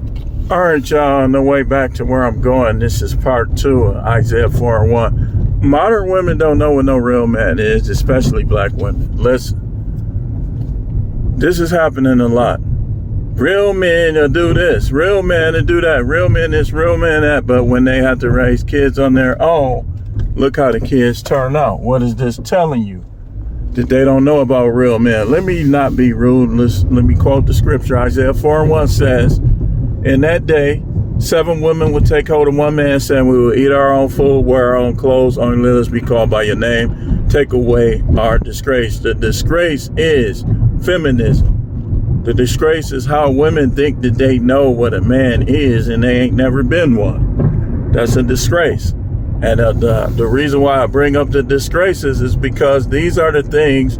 All right, y'all, on the way back to where I'm going, this is part 2 of Isaiah 4 and 1. Modern women don't know what no real man is, especially black women. Listen, this is happening a lot. Real men will do this, real men will do that, real men this, real men that, but when they have to raise kids on their own, look how the kids turn out. What is this telling you? That they don't know about real men. Let me not be rude. Let me quote the scripture. Isaiah 4 and 1 says, in that day, 7 women would take hold of one man, saying, we will eat our own food, wear our own clothes, only let us be called by your name. Take away our disgrace. The disgrace is feminism. The disgrace is how women think that they know what a man is and they ain't never been one. That's a disgrace. And the reason why I bring up the disgraces is because these are the things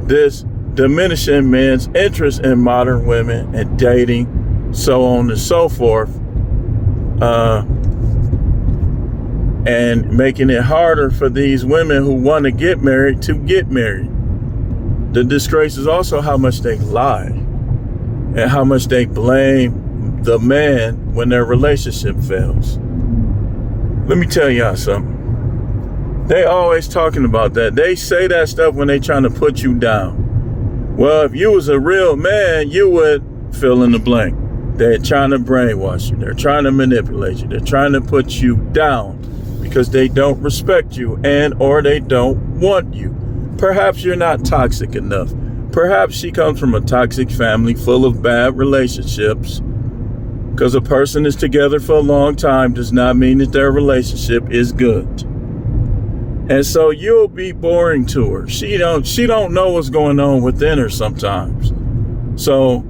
this diminishing men's interest in modern women and dating, so on and so forth, and making it harder for these women who want to get married to get married. The disgrace is also how much they lie and how much they blame the man when their relationship fails. Let me tell y'all something. They always talking about that. They say that stuff when they trying to put you down. Well, if you was a real man, you would fill in the blank. They're trying to brainwash you. They're trying to manipulate you. They're trying to put you down because they don't respect you and or they don't want you. Perhaps you're not toxic enough. Perhaps she comes from a toxic family full of bad relationships. Because a person is together for a long time does not mean that their relationship is good. And so you'll be boring to her. She don't know what's going on within her sometimes. So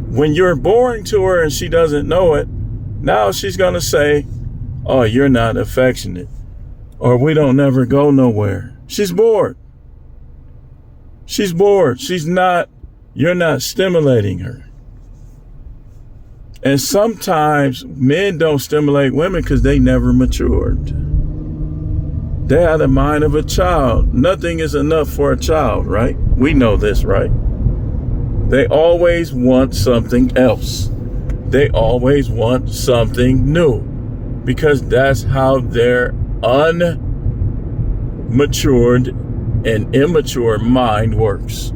when you're boring to her and she doesn't know it, now she's going to say, oh, you're not affectionate, or we don't never go nowhere. She's bored. She's bored. You're not stimulating her. And sometimes men don't stimulate women because they never matured. They had the mind of a child. Nothing is enough for a child, right? We know this, right? They always want something else. They always want something new because that's how their unmatured and immature mind works.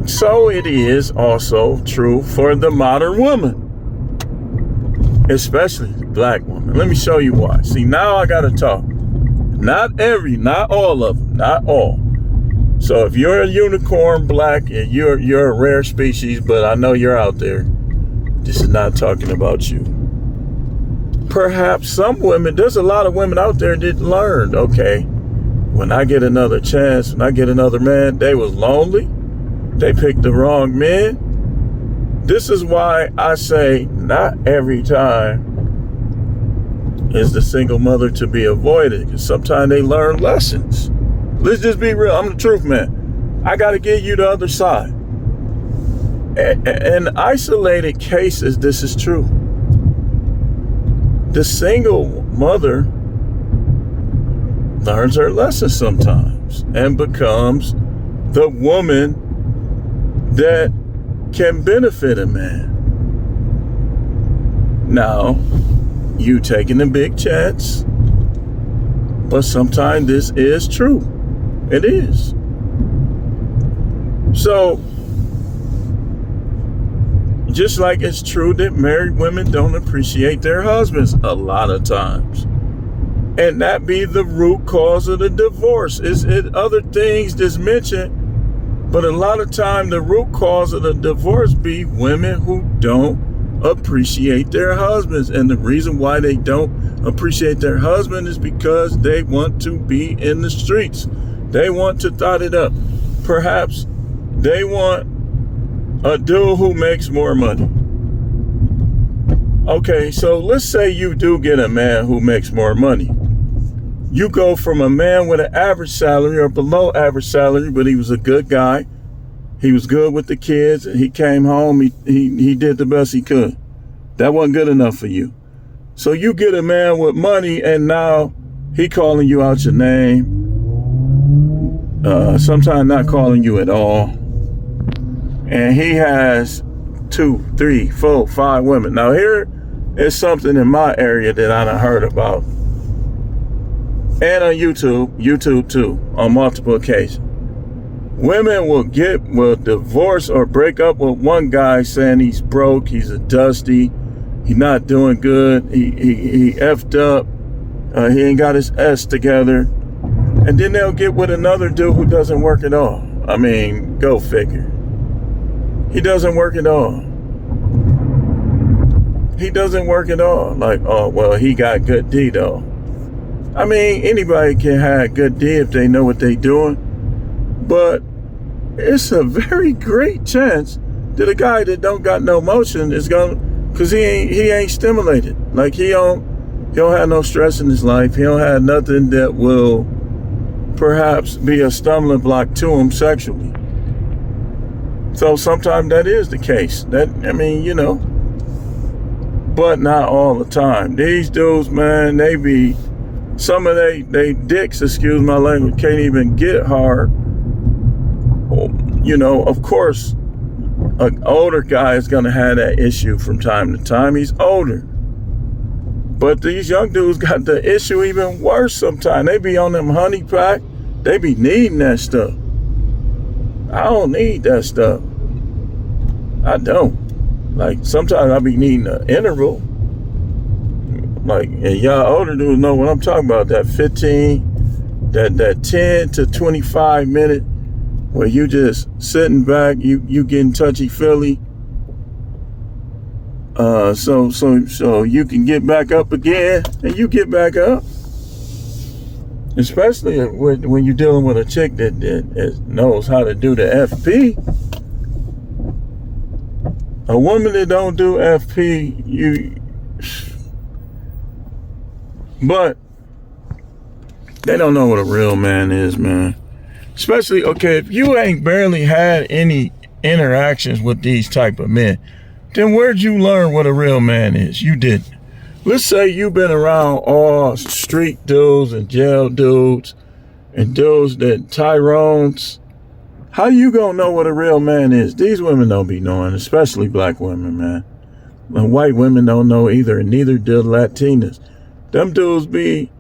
So it is also true for the modern woman, especially the black woman. Let me show you why. See, now I got to talk. Not all of them, not all. So if you're a unicorn black, and you're a rare species, but I know you're out there, this is not talking about you. Perhaps some women, there's a lot of women out there that learned, okay, when I get another chance, when I get another man, they was lonely. They picked the wrong men. This is why I say not every time is the single mother to be avoided, because sometimes they learn lessons. Let's just be real. I'm the truth, man. I got to get you the other side. In isolated cases, this is true. The single mother learns her lesson sometimes and becomes the woman that can benefit a man. Now, you taking a big chance, but sometimes this is true. It is. So, just like it's true that married women don't appreciate their husbands a lot of times. And that be the root cause of the divorce. Is it other things that's mentioned? But a lot of time the root cause of the divorce be women who don't appreciate their husbands. And the reason why they don't appreciate their husband is because they want to be in the streets. They want to thot it up. Perhaps they want a dude who makes more money. Okay, so let's say you do get a man who makes more money. You go from a man with an average salary or below average salary, but he was a good guy. He was good with the kids. He came home. He did the best he could. That wasn't good enough for you. So you get a man with money, and now he calling you out your name. Sometimes not calling you at all. And he has 2, 3, 4, 5 women. Now here is something in my area that I done heard about. And on YouTube too, on multiple occasions. Women will divorce or break up with one guy saying he's broke, he's a dusty, he's not doing good, he effed up, he ain't got his S together. And then they'll get with another dude who doesn't work at all. I mean, go figure. He doesn't work at all. He doesn't work at all. Like, oh, well, he got good D though. I mean, anybody can have good D if they know what they doing. But it's a very great chance that a guy that don't got no motion is gonna, cause he ain't stimulated. Like he don't have no stress in his life. He don't have nothing that will perhaps be a stumbling block to him sexually. So sometimes that is the case. That, I mean, you know, but not all the time. These dudes, man, they be, some of they dicks, excuse my language, can't even get hard. You know, of course, an older guy is going to have that issue from time to time. He's older. But these young dudes got the issue even worse sometimes. They be on them honey pack. They be needing that stuff. I don't need that stuff. I don't. Like, sometimes I be needing an interval. Like, and y'all older dudes know what I'm talking about. That 15, that 10 to 25 minute where you just sitting back, you getting touchy-feely. So you can get back up again, and you get back up. Especially when you're dealing with a chick that knows how to do the FP. A woman that don't do FP, but they don't know what a real man is, man. Especially, okay, if you ain't barely had any interactions with these type of men, then where'd you learn what a real man is? You didn't. Let's say you've been around all street dudes and jail dudes and dudes that Tyrones. How you gonna know what a real man is? These women don't be knowing, especially black women, man. And white women don't know either, and neither do Latinas. Them dudes be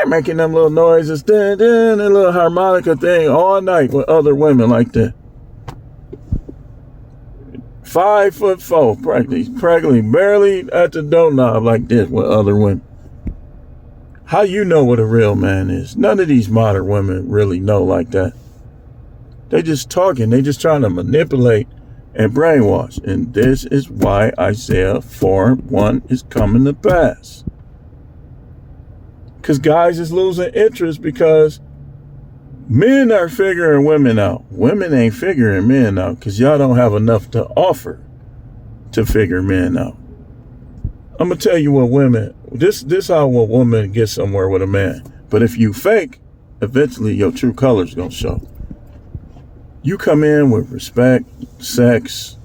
making them little noises, a little harmonica thing all night with other women like that. 5'4", practically barely at the doorknob like this with other women. How you know what a real man is? None of these modern women really know like that. They just talking. They just trying to manipulate and brainwash. And this is why Isaiah 4:1 is coming to pass. Because guys is losing interest because men are figuring women out. Women ain't figuring men out because y'all don't have enough to offer to figure men out. I'm going to tell you what women, this how a woman gets somewhere with a man. But if you fake, eventually your true colors going to show. You come in with respect, sex,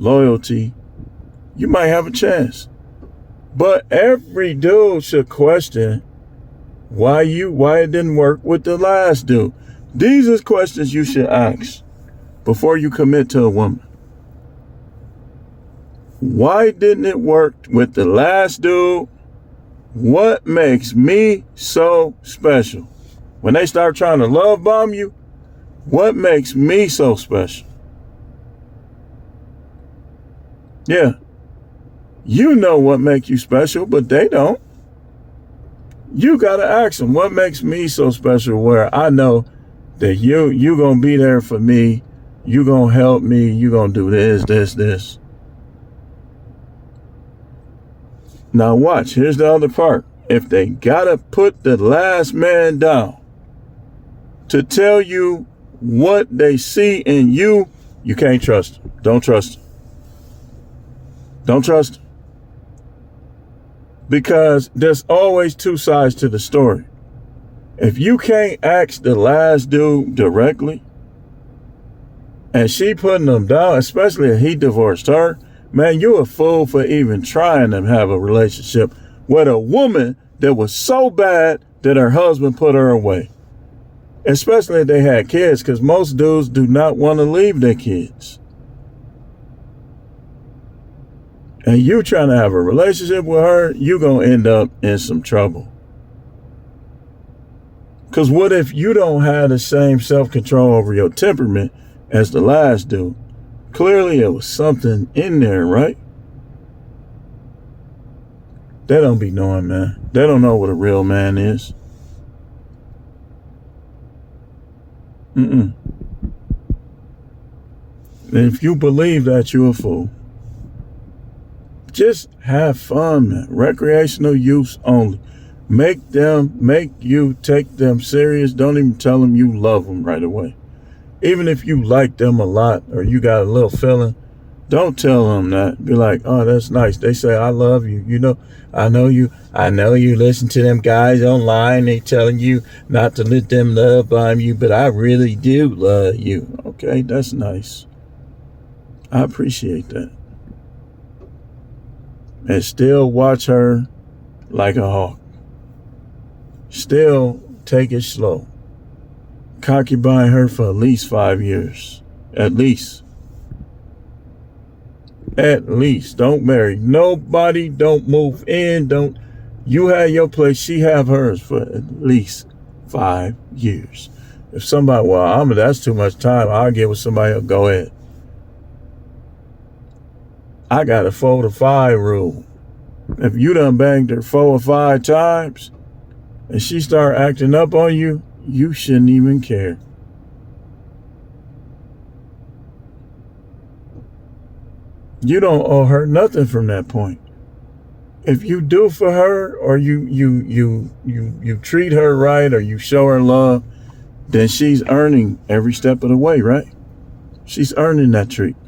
loyalty, you might have a chance. But every dude should question why it didn't work with the last dude. These are questions you should ask before you commit to a woman. Why didn't it work with the last dude? What makes me so special? When they start trying to love bomb you, what makes me so special? Yeah. You know what makes you special, but they don't. You got to ask them, what makes me so special where I know that you going to be there for me, you going to help me, you going to do this. Now watch, here's the other part. If they got to put the last man down to tell you what they see in you, you can't trust them. Don't trust them. Don't trust them. Because there's always two sides to the story. If you can't ask the last dude directly, and she putting them down, especially if he divorced her, man, you a fool for even trying to have a relationship with a woman that was so bad that her husband put her away. Especially if they had kids, because most dudes do not want to leave their kids. and you trying to have a relationship with her, you gonna end up in some trouble. Because what if you don't have the same self-control over your temperament as the last dude? Clearly it was something in there, right? They don't be knowing, man. They don't know what a real man is. If you believe that, you're a fool. Just have fun, man. Recreational use only. Make you take them serious. Don't even tell them you love them right away. Even if you like them a lot or you got a little feeling, don't tell them that. Be like, oh, that's nice. They say, I love you. You know, I know you listen to them guys online. They telling you not to let them love bomb you, but I really do love you. Okay, that's nice. I appreciate that. And still watch her like a hawk. Still take it slow. Concubine her for at least 5 years. At least. Don't marry nobody. Don't move in. You have your place. She have hers for at least 5 years. If somebody, that's too much time. I'll get with somebody else. Go ahead. I got a 4 to 5 rule. If you done banged her 4 or 5 times and she start acting up on you, you shouldn't even care. You don't owe her nothing from that point. If you do for her, or you treat her right, or you show her love, then she's earning every step of the way, right? She's earning that treatment.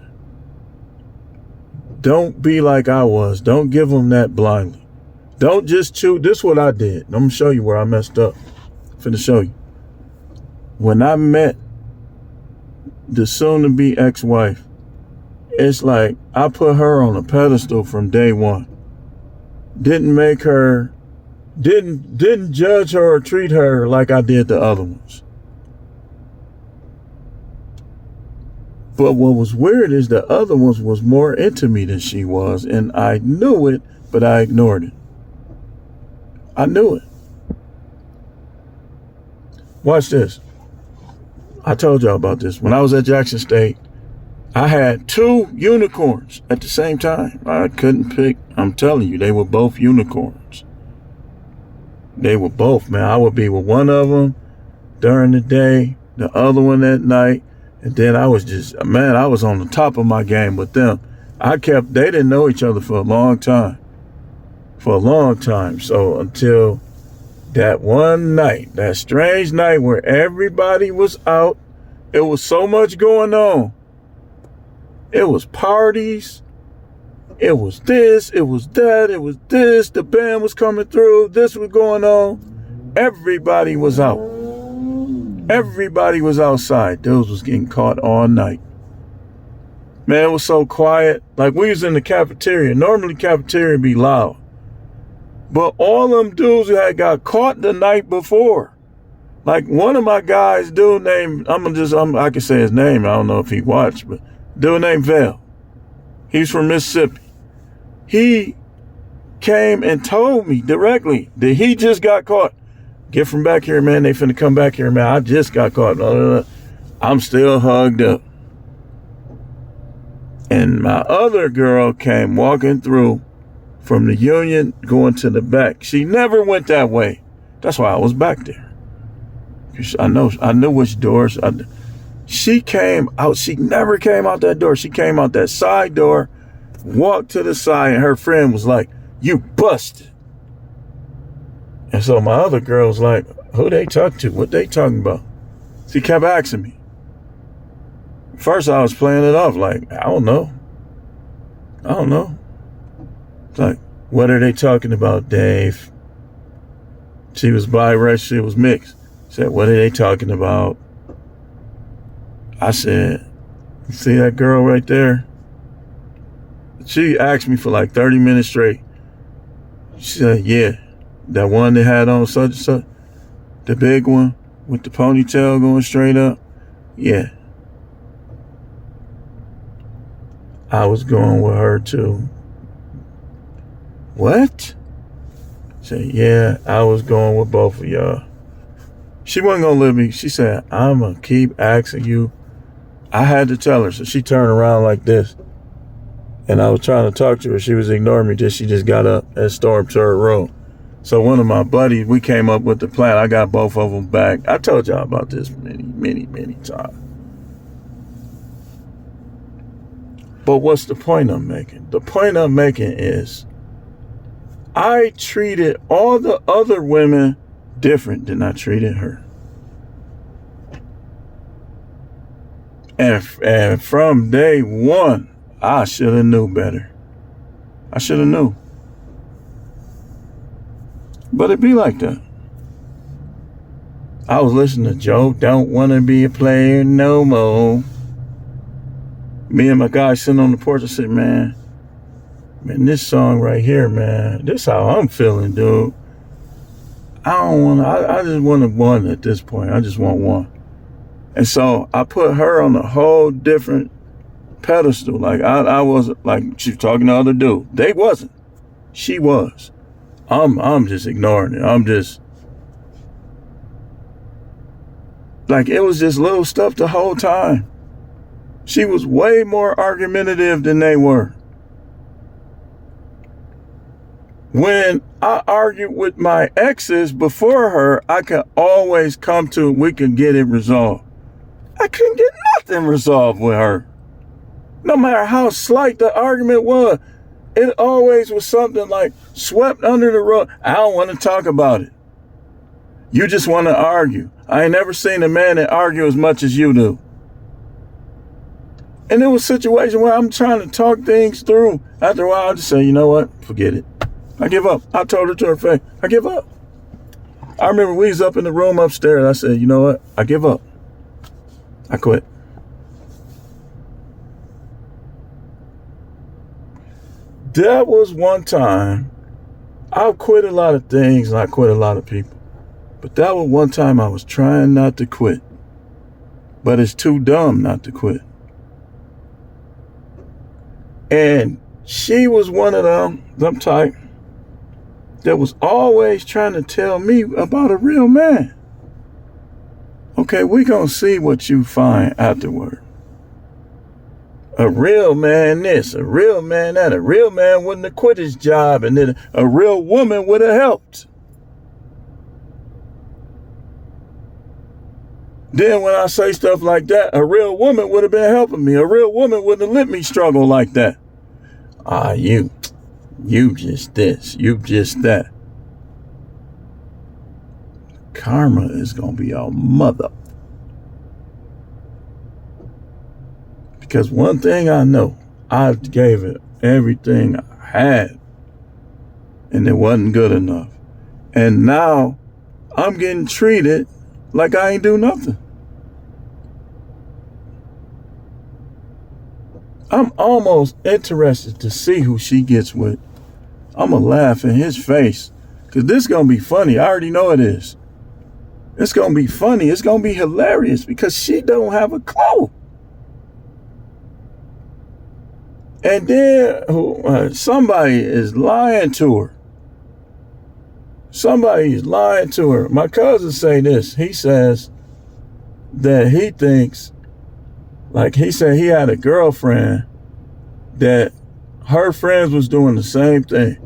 Don't be like I was. Don't give them that blindly. Don't just choose. This is what I did. I'm gonna show you where I messed up. I'm finna show you. When I met the soon-to-be ex-wife, it's like I put her on a pedestal from day one. Didn't judge her or treat her like I did the other ones. But what was weird is the other ones was more into me than she was, and I knew it, but I ignored it. I knew it. Watch this. I told y'all about this. When I was at Jackson State, I had 2 unicorns at the same time. I couldn't pick. I'm telling you, they were both unicorns. They were both, man. I would be with one of them during the day, the other one at night. And then I was on the top of my game with them. They didn't know each other for a long time. So until that one night, that strange night where everybody was out, it was so much going on. It was parties. It was this, it was that, it was this. The band was coming through. This was going on. Everybody was out. Everybody was outside. Those was getting caught all night. Man, it was so quiet. Like we was in the cafeteria. Normally cafeteria be loud. But all them dudes who had got caught the night before. Like one of my guys, dude named, I can say his name. I don't know if he watched, but dude named Val. He's from Mississippi. He came and told me directly that he just got caught. Get from back here, man. They finna come back here, man. I just got caught. I'm still hugged up. And my other girl came walking through from the Union going to the back. She never went that way. That's why I was back there. I knew which doors. She came out. She never came out that door. She came out that side door, walked to the side, and her friend was like, "You busted." And so my other girl was like, who they talk to? What they talking about? She kept asking me. First I was playing it off like, I don't know. It's like, what are they talking about, Dave? She was biracial, she was mixed. Said, what are they talking about? I said, you see that girl right there? She asked me for like 30 minutes straight. She said, yeah. That one that had on such and such, the big one with the ponytail going straight up. Yeah. I was going with her too. What? Said, yeah, I was going with both of y'all. She wasn't going to let me. She said, I'm going to keep asking you. I had to tell her. So she turned around like this. And I was trying to talk to her. She was ignoring me. She just got up and stormed to her room. So one of my buddies, we came up with the plan. I got both of them back. I told y'all about this many times. But what's the point I'm making? The point I'm making is I treated all the other women different than I treated her. And from day one, I should have knew better. I should have knew. But it be like that. I was listening to Joe, Don't Want to Be a Player No More. Me and my guy sitting on the porch, I said, man, this song right here, man, this how I'm feeling, dude. I just want one at this point. I just want one. And so I put her on a whole different pedestal. Like I wasn't, like she was talking to other dude. They wasn't. She was. I'm just ignoring it. I'm just like, it was just little stuff the whole time. She was way more argumentative than they were. When I argued with my exes before her, I could always come to, we could get it resolved. I couldn't get nothing resolved with her. No matter how slight the argument was, it always was something like swept under the rug. I don't want to talk about it. You just want to argue. I ain't never seen a man that argue as much as you do. And there was a situation where I'm trying to talk things through. After a while, I just say, you know what? Forget it. I give up. I told her to her face, I give up. I remember we was up in the room upstairs. I said, you know what? I give up. I quit. That was one time. I've quit a lot of things and I quit a lot of people. But that was one time I was trying not to quit. But it's too dumb not to quit. And she was one of them type that was always trying to tell me about a real man. Okay, we're going to see what you find afterward. A real man this, a real man that. A real man wouldn't have quit his job, and then a real woman would have helped. Then when I say stuff like that, a real woman would have been helping me. A real woman wouldn't have let me struggle like that. You just this, you just that. Karma is going to be our mother. Because one thing I know, I gave it everything I had, and it wasn't good enough. And now I'm getting treated like I ain't do nothing. I'm almost interested to see who she gets with. I'm going to laugh in his face, because this is going to be funny. I already know it is. It's going to be funny. It's going to be hilarious, because she don't have a clue. And then somebody is lying to her. Somebody is lying to her. My cousin say this. He says that he thinks, like he said he had a girlfriend that her friends was doing the same thing.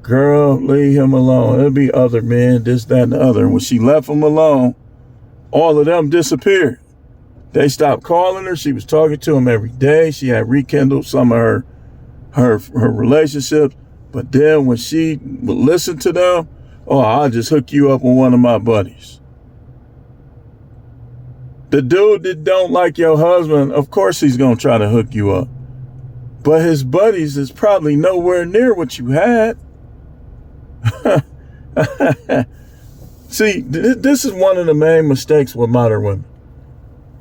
Girl, leave him alone. There'll be other men, this, that, and the other. And when she left him alone, all of them disappeared. They stopped calling her. She was talking to him every day. She had rekindled some of her relationships. But then when she would listen to them, I'll just hook you up with one of my buddies. The dude that don't like your husband, of course he's going to try to hook you up. But his buddies is probably nowhere near what you had. See, this is one of the main mistakes with modern women.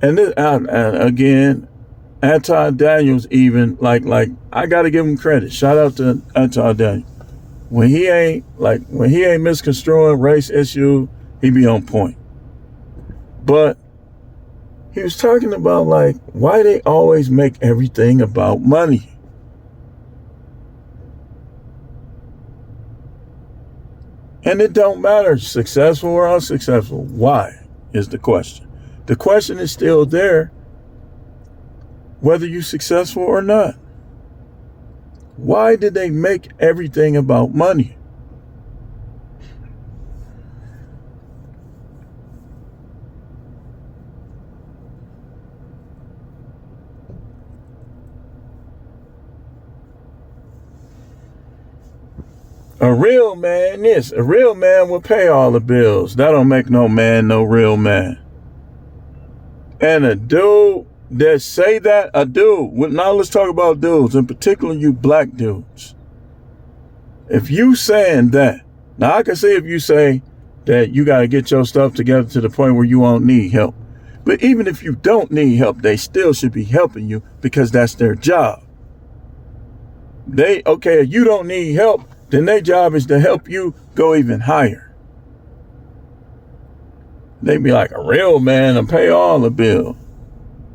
And this, again, Anton Daniels even, like I got to give him credit. Shout out to Anton Daniels. When he ain't misconstruing race issue, he be on point. But he was talking about like why they always make everything about money. And it don't matter, successful or unsuccessful. Why is the question. The question is still there, whether you're successful or not. Why did they make everything about money? A real man a real man will pay all the bills. That don't make no man no real man. And a dude that say that, now let's talk about dudes, in particular you black dudes. If you saying that, now I can see if you say that you got to get your stuff together to the point where you won't need help. But even if you don't need help, they still should be helping you because that's their job. If you don't need help, then their job is to help you go even higher. They be like, a real man and pay all the bill.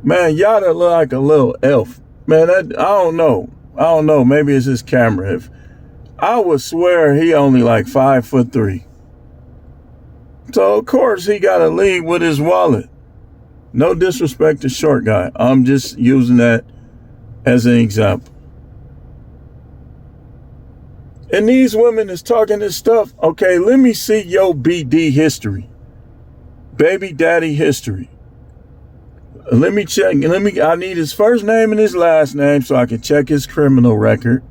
Man, y'all that look like a little elf. Man, I don't know. Maybe it's his camera. I would swear he only like 5'3". So of course he got to lead with his wallet. No disrespect to short guy. I'm just using that as an example. And these women is talking this stuff. Okay, let me see your BD history. Baby daddy history. Let me check. I need his first name and his last name so I can check his criminal record.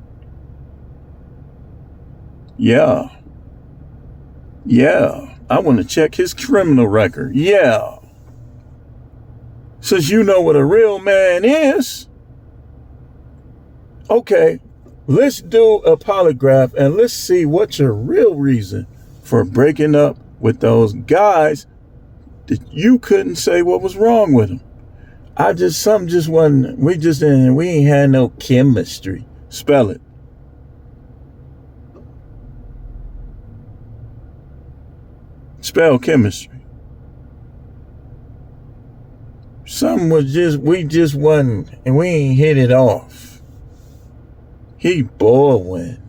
Yeah. I want to check his criminal record. Yeah. Since you know what a real man is. Okay. Let's do a polygraph and let's see what's your real reason for breaking up with those guys that you couldn't say what was wrong with them. Something just wasn't, we ain't had no chemistry. Spell it. Spell chemistry. Something was we just wasn't, and we ain't hit it off. He boring.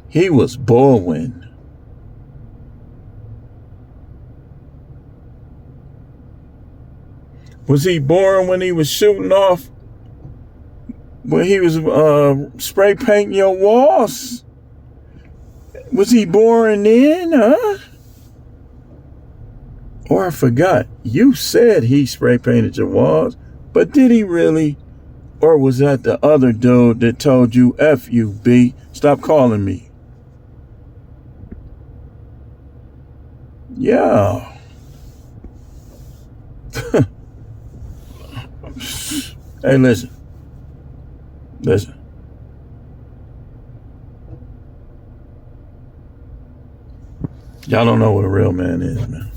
He was boring. Was he boring when he was shooting off? When he was spray painting your walls? Was he boring then, huh? Or I forgot. You said he spray painted your walls, but did he really? Or was that the other dude that told you, F you, B, stop calling me? Yeah. Hey, listen. Y'all don't know what a real man is, man.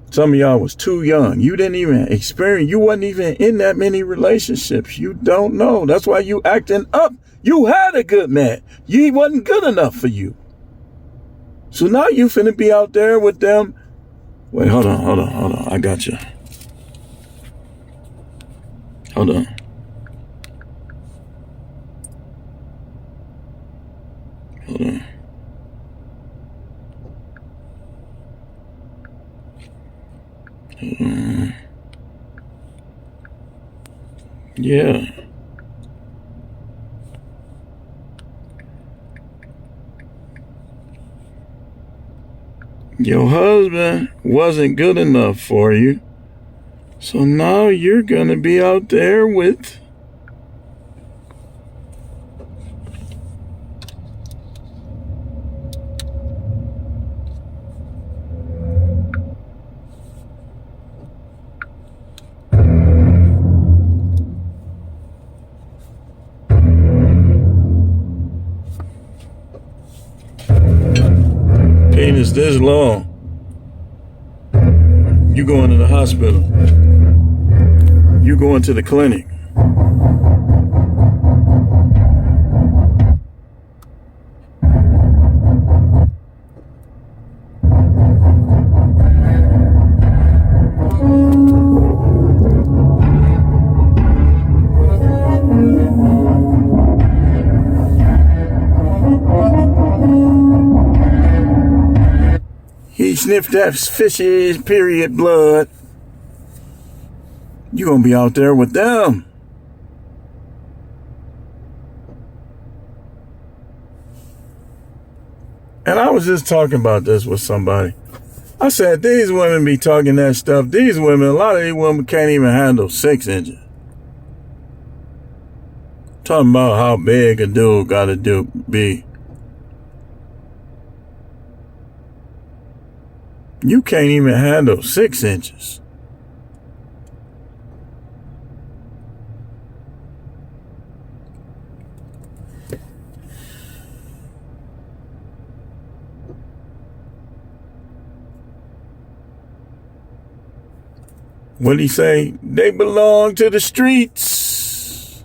Some of y'all was too young. You didn't even experience, you wasn't even in that many relationships. You don't know. That's why you acting up. You had a good man. He wasn't good enough for you. So now you finna be out there with them. Wait, hold on. I got you. Hold on. Yeah. Your husband wasn't good enough for you. So now you're going to be out there with penis this long. You going to the hospital. You going to the clinic. sniff that fishy period blood, you're going to be out there with them. And I was just talking about this with somebody. I said, these women be talking that stuff. These women, a lot of these women can't even handle 6 inches. Talking about how big a dude got to be. You can't even handle 6 inches. What'd he say? They belong to the streets.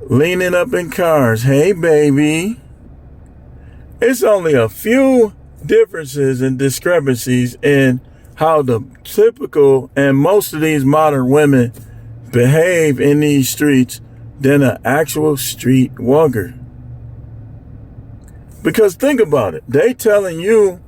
Leaning up in cars. Hey, baby. It's only a few differences and discrepancies in how the typical and most of these modern women behave in these streets than an actual street walker. Because think about it. They telling you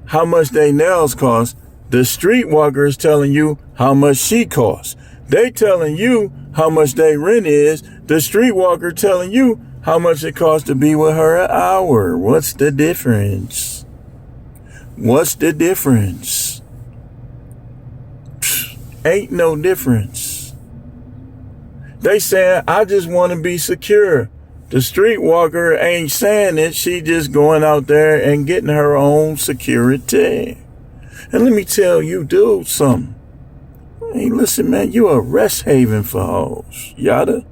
how much they nails cost. The street walker is telling you how much she costs. They telling you how much they rent is. The street walker telling you how much it costs to be with her an hour. What's the difference? What's the difference? Ain't no difference. They saying, I just want to be secure. The street walker ain't saying it. She just going out there and getting her own security. And let me tell you, dude, something. Hey, listen, man, you a rest haven for hoes. Yada.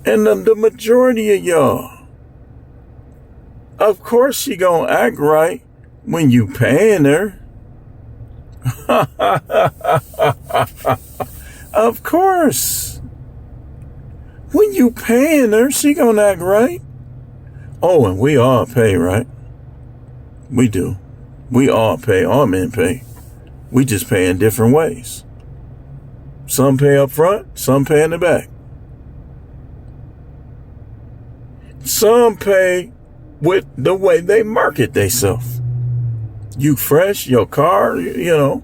And the majority of y'all, of course she gonna act right when you paying her. Of course. When you paying her, she gonna act right. Oh, and we all pay, right? We do. We all pay. All men pay. We just pay in different ways. Some pay up front, some pay in the back. Some pay with the way they market themselves. You fresh, your car, you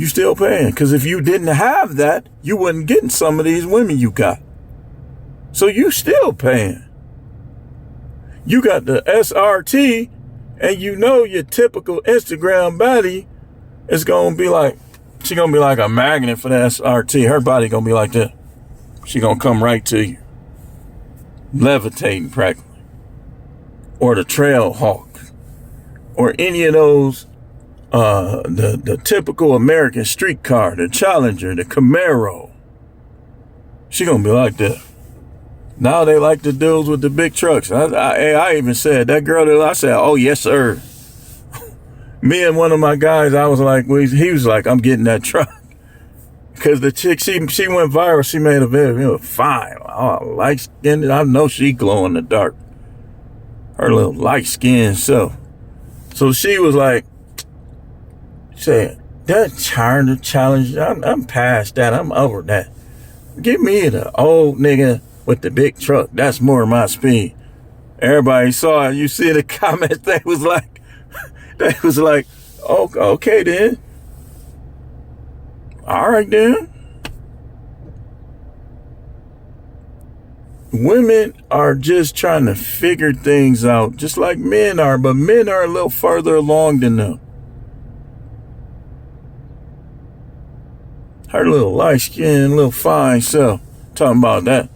still paying. Because if you didn't have that, you wouldn't getting some of these women you got. So you still paying. You got the SRT, and your typical Instagram body is going to be like, she going to be like a magnet for the SRT. Her body going to be like that. She going to come right to you. Levitating practically. Or the Trail Hawk. Or any of those, the typical American street car, the Challenger, the Camaro. She going to be like that. Now they like the dudes with the big trucks. I even said, that girl, I said, oh, yes, sir. Me and one of my guys, I was like, he was like, I'm getting that truck. Because the chick, she went viral. She made a video. Fine. Oh, light skinned. I know she glow in the dark. Her little light skinned self. So she was like, saying, that challenge, I'm past that. I'm over that. Give me the old nigga with the big truck. That's more my speed. Everybody saw it. You see the comments. They was like, oh, okay then. All right then. Women are just trying to figure things out, just like men are, but men are a little further along than them. Her little light-skinned, little fine self, talking about that.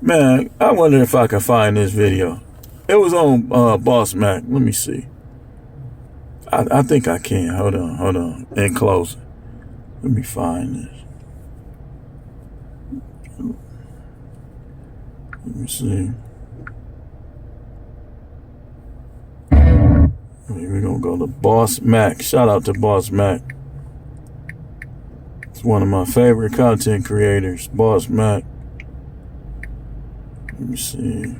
Man, I wonder if I can find this video. It was on Boss Mac. Let me see. I think I can. Hold on. In closing. Let me find this. Let me see. We're going to go to Boss Mac. Shout out to Boss Mac. It's one of my favorite content creators, Boss Mac. Let me see.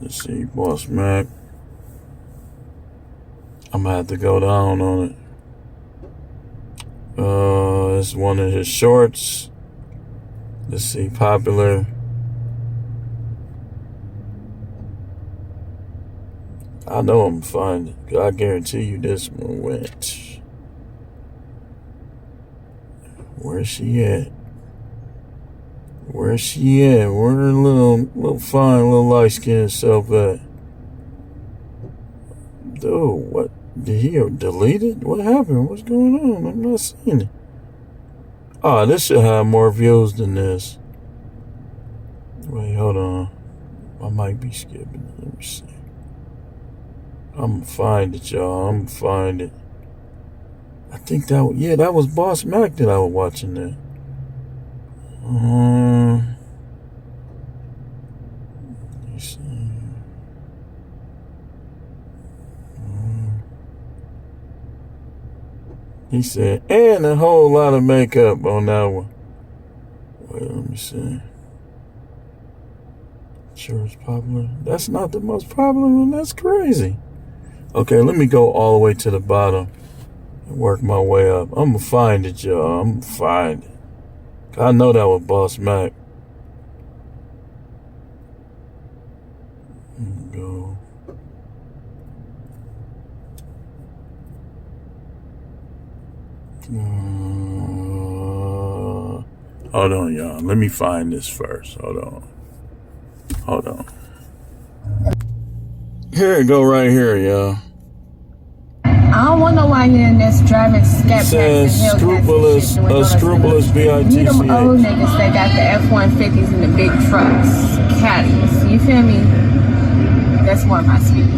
Let's see, Boss Mac. I'm gonna have to go down on it. It's one of his shorts. Let's see, popular. I know I'm fine. I guarantee you this one went. Where's she at? Where's she at? Where her little fine, little light-skinned self at? Dude, what? Did he delete it? What happened? What's going on? I'm not seeing it. Oh, this should have more views than this. Wait, hold on. I might be skipping it. Let me see. I'm gonna find it, y'all. I'm gonna find it. I think that was Boss Mac that I was watching that. Let me see. He said, and a whole lot of makeup on that one. Wait, let me see. Sure it's popular. That's not the most popular one. That's crazy. Okay, let me go all the way to the bottom and work my way up. I'm gonna find it, y'all. I'm gonna find it. I know that was Boss Mac. Go. Hold on, y'all. Let me find this first. Hold on. Here it go right here, y'all. I don't want nobody in this driving scat says scrupulous bitch. You them old niggas that got the F-150s and the big trucks, caddies. You feel me? That's more my speed.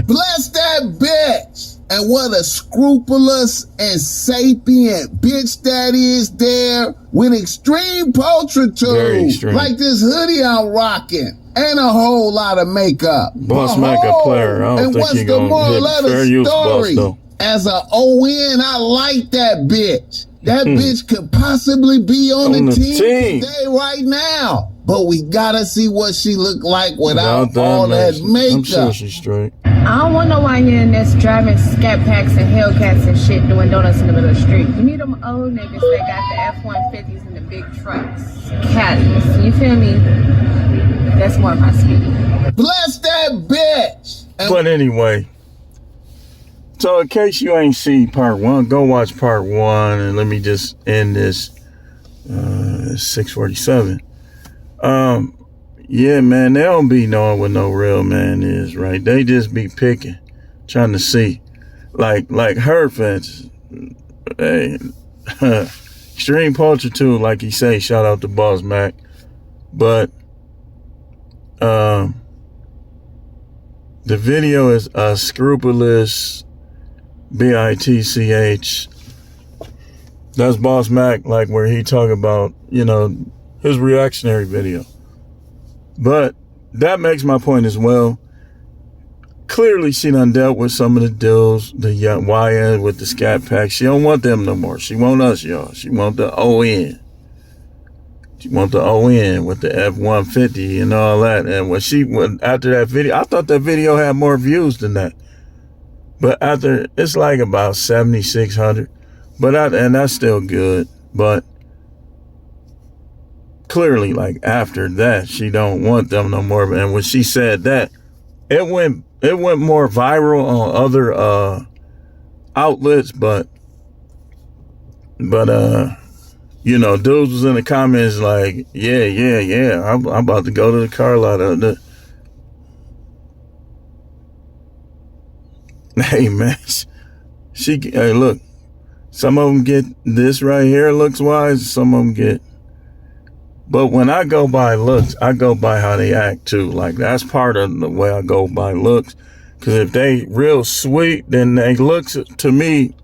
Bless that bitch! And what a scrupulous and sapient bitch that is there with extreme pulchritude. Like this hoodie I'm rocking. And a whole lot of makeup. Boss Mac a player. I don't think he gonna hit fair use boss though. As a ON, I like that bitch. That bitch could possibly be on the team today right now. But we gotta see what she look like without all that makeup. I'm sure she's straight. I don't want nobody in this driving scat packs and Hellcats and shit doing donuts in the middle of the street. You need them old niggas that got the F-150s and the big trucks, caddies. You feel me? That's more my speed. Bless that bitch! But anyway, so in case you ain't see part one, go watch part one, and let me just end this. 6:47. Yeah, man, they don't be knowing what no real man is, right? They just be picking, trying to see, like her fence. Hey, extreme pulchritude, like he say. Shout out to Boss Mac, but the video is a scrupulous bitch. That's Boss Mac, like where he talk about, his reactionary video. But that makes my point as well. Clearly, she done dealt with some of the deals, the YN with the scat pack. She don't want them no more. She want us, y'all. She want the ON. She want the ON with the F-150 and all that. And after that video, I thought that video had more views than that. But after, it's like about 7,600. And that's still good. But clearly, like after that, she don't want them no more. And when she said that, it went more viral on other outlets. But dudes was in the comments like, yeah. I'm about to go to the car lot. Hey man, hey look. Some of them get this right here looks wise. Some of them get. But when I go by looks, I go by how they act too. Like that's part of the way I go by looks. Because if they real sweet, then they looks to me,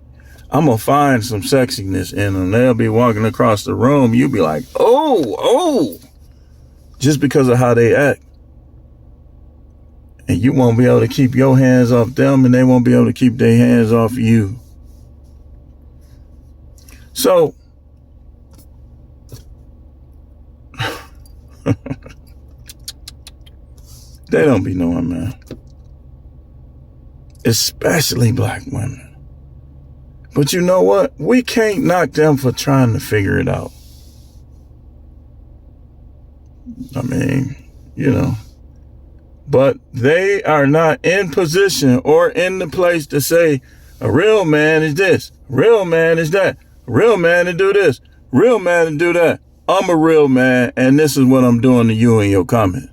I'm going to find some sexiness in them. They'll be walking across the room. You be like, oh. Just because of how they act. And you won't be able to keep your hands off them and they won't be able to keep their hands off you. So, they don't be knowing, man. Especially black women. But you know what? We can't knock them for trying to figure it out. I mean, but they are not in position or in the place to say, a real man is this, real man is that, real man to do this, real man to do that. I'm a real man, and this is what I'm doing to you in your comment.